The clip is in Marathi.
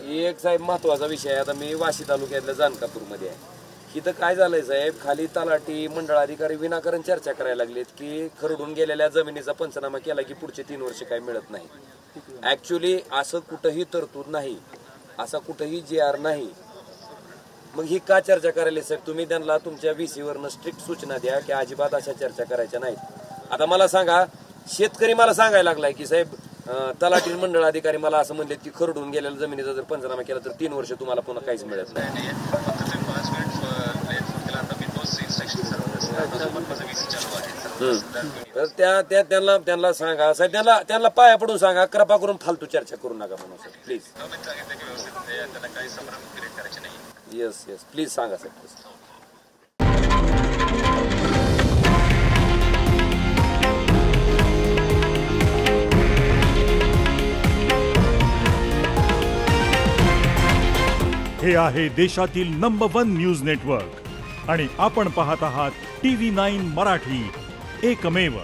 एक साहेब महत्वाचा विषय आहे. आता मी वाशी तालुक्यातल्या जानकापूरमध्ये आहे. इथं काय झालंय साहेब, खाली तलाठी मंडळाधिकारी विनाकारण चर्चा करायला लागलेत की खरडून गेलेल्या जमिनीचा पंचनामा केला की पुढचे 3 वर्ष काय मिळत नाही. ऍक्च्युली असं कुठंही तरतूद नाही, असा कुठंही JR नाही. मग ही का चर्चा करायला साहेब? तुम्ही त्यांना तुमच्या VC वरनं स्ट्रिक्ट सूचना द्या की अजिबात अशा चर्चा करायच्या नाहीत. आता मला सांगा, शेतकरी मला सांगायला लागलाय की साहेब तलाठी मंडळ अधिकारी मला असं म्हणलेत की खरडून गेलेल्या जमिनीचा जर पंचनामा केला तर 3 वर्ष तुम्हाला पुन्हा काहीच मिळत नाही. तर त्यांना सांगा साहेब, त्यांना पाया पडून सांगा, कृपा करून फालतू चर्चा करू नका म्हणून साहेब, प्लीज. येस प्लीज सांगा साहेब. हे आहे देशातील नंबर 1 न्यूज नेटवर्क आणि आपण पाहत आहात TV9 मराठी, एकमेव.